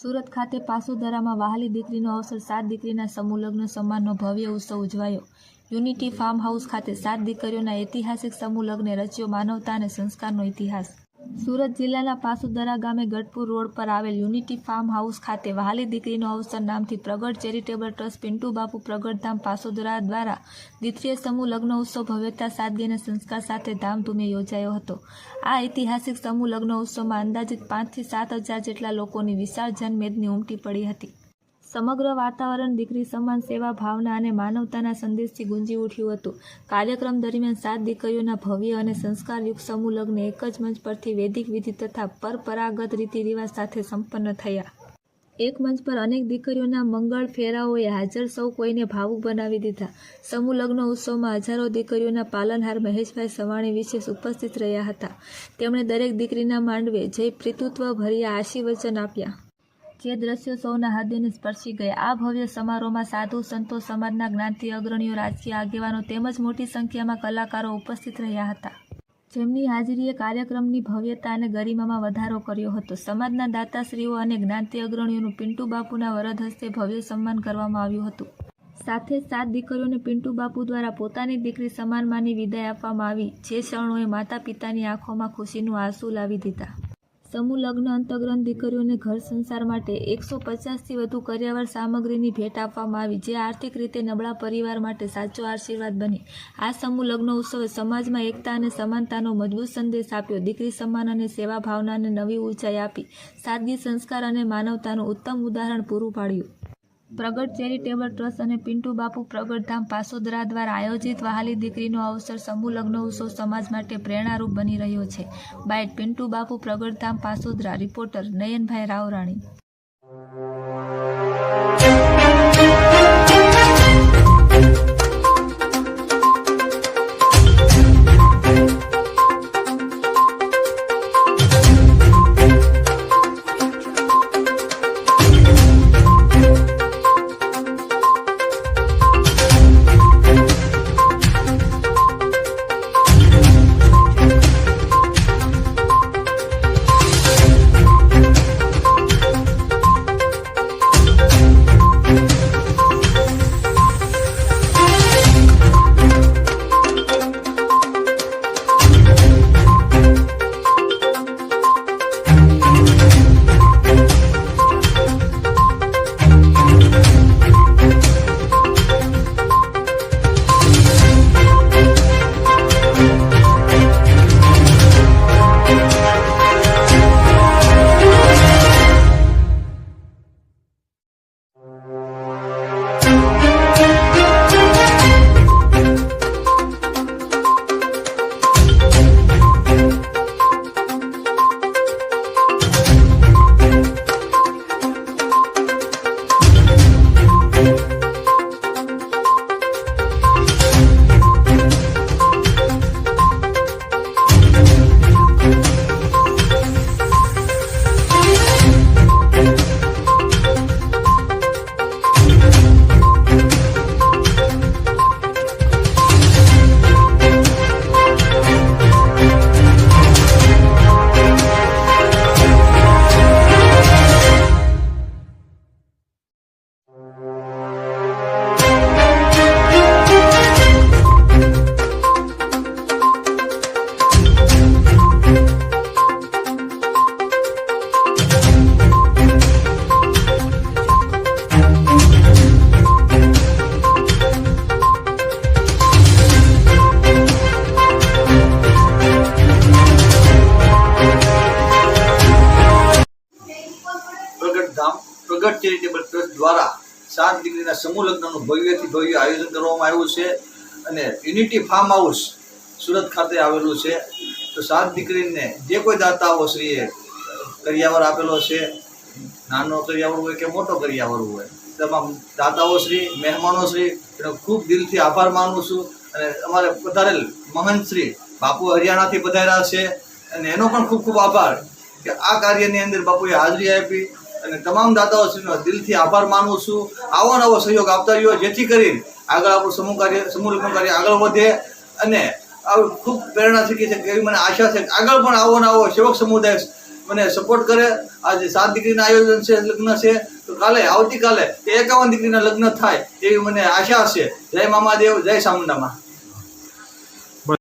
સુરત ખાતે પાસોદરામાં વહાલી દીકરીનો અવસર 7 દીકરીના સમૂહ લગ્ન સન્માનનો ભવ્ય ઉત્સવ ઉજવાયો। યુનિટી ફાર્મ હાઉસ ખાતે 7 દીકરીઓના ઐતિહાસિક સમૂહ લગ્ને રચ્યો માનવતા અને સંસ્કારનો ઇતિહાસ। સુરત જિલ્લાના પાસોદરા ગામે ગઢપુર રોડ પર આવેલ યુનિટી ફાર્મ હાઉસ ખાતે વહાલી દીકરીનો અવસર નામથી પ્રગટ ચેરિટેબલ ટ્રસ્ટ પિન્ટુ બાપુ પ્રગટધામ પાસોદરા દ્વારા દ્વિતીય સમૂહ લગ્ન ઉત્સવ ભવ્યતા સાદગી અને સંસ્કાર સાથે ધામધૂમે યોજાયો હતો। આ ઐતિહાસિક સમૂહ લગ્ન ઉત્સવમાં અંદાજિત 5 થી 7 હજાર જેટલા લોકોની વિશાળ જનમેદની ઉમટી પડી હતી। સમગ્ર વાતાવરણ દીકરી સમાન સેવા ભાવના અને માનવતાના સંદેશથી ગુંજી ઉઠ્યું હતું। કાર્યક્રમ દરમિયાન 7 દીકરીઓના ભવ્ય અને સંસ્કારયુક્ત સમૂહ લગ્ન એક જ મંચ પરથી વૈદિક વિધિ તથા પરંપરાગત રીતિ રિવાજ સાથે સંપન્ન થયા। એક મંચ પર અનેક દીકરીઓના મંગળ ફેરાઓએ હાજર સૌ કોઈને ભાવુક બનાવી દીધા। સમૂહ લગ્ન ઉત્સવમાં હજારો દીકરીઓના પાલનહાર મહેશભાઈ સવાણી વિશેષ ઉપસ્થિત રહ્યા હતા। તેમણે દરેક દીકરીના માંડવે જય પ્રીતુત્વ ભર્યા આશીર્વચન આપ્યા, જે દ્રશ્યો સૌના હૃદયને સ્પર્શી ગયા। આ ભવ્ય સમારોહમાં સાધુ સંતો, સમાજના જ્ઞાતિ અગ્રણીઓ, રાજકીય આગેવાનો તેમજ મોટી સંખ્યામાં કલાકારો ઉપસ્થિત રહ્યા હતા, જેમની હાજરીએ કાર્યક્રમની ભવ્યતા અને ગરિમામાં વધારો કર્યો હતો। સમાજના દાતાશ્રીઓ અને જ્ઞાતિ અગ્રણીઓનું પિન્ટુ બાપુના વરદ હસ્તે ભવ્ય સન્માન કરવામાં આવ્યું હતું। સાથે જ 7 દીકરીઓને પિન્ટુ બાપુ દ્વારા પોતાની દીકરી સમાન માની વિદાય આપવામાં આવી, જે ક્ષણોએ માતા પિતાની આંખોમાં ખુશીનું આંસુ લાવી દીધા। સમૂહ લગ્ન અંતર્ગત દીકરીઓને ઘર સંસાર માટે 150થી વધુ કરિયાવર સામગ્રીની ભેટ આપવામાં આવી, જે આર્થિક રીતે નબળા પરિવાર માટે સાચો આશીર્વાદ બની। આ સમૂહ લગ્ન ઉત્સવે સમાજમાં એકતા અને સમાનતાનો મજબૂત સંદેશ આપ્યો, દીકરી સન્માન અને સેવા ભાવનાને નવી ઊંચાઈ આપી, સાદગી, સંસ્કાર અને માનવતાનું ઉત્તમ ઉદાહરણ પૂરું પાડ્યું। પ્રગટ ચેરિટેબલ ટ્રસ્ટ અને પિન્ટુ બાપુ પ્રગટધામ પાસોદરા દ્વારા આયોજિત વહાલી દીકરીનો અવસર સમૂહ લગ્ન ઉત્સવ સમાજ માટે પ્રેરણારૂપ બની રહ્યો છે। બાઇટ પિન્ટુ બાપુ પ્રગટધામ પાસોદરા। રિપોર્ટર નયનભાઈ રાવરાણી। પ્રગટ ચેરિટેબલ ટ્રસ્ટ દ્વારા 7 દીકરીના સમૂહ લગ્નનું ભવ્યથી ભવ્ય આયોજન કરવામાં આવ્યું છે અને યુનિટી ફાર્મ હાઉસ સુરત ખાતે આવેલું છે। તો 7 દીકરીને જે કોઈ દાતાઓ શ્રીએ કરિયાવર આપેલો છે, નાનો કરિયાવર હોય કે મોટો કરિયાવર હોય, તમામ દાતાઓ શ્રી, મહેમાનો શ્રી, એનો ખૂબ દિલથી આભાર માનું છું। અને અમારે પધારેલ મહંત શ્રી બાપુ હરિયાણાથી પધાર્યા છે અને એનો પણ ખૂબ ખૂબ આભાર કે આ કાર્યની અંદર બાપુએ હાજરી આપી અને તમામ દાતાઓશ્રીનો દિલથી આભાર માનું છું। આવો નવો સહયોગ આપતા રહ્યો, જેથી કરીને આગળ આપણું સમૂહ લગ્ન કાર્ય આગળ વધે અને ખૂબ પ્રેરણા શીખી છે એવી મને આશા છે। આગળ પણ આવો સેવક સમુદાય મને સપોર્ટ કરે આજે 7 દીકરીના આયોજન છે, લગ્ન છે, તો આવતીકાલે 51 દીકરીના લગ્ન થાય એવી મને આશા છે. જય મામાદેવ, જય ચામુંડામાં.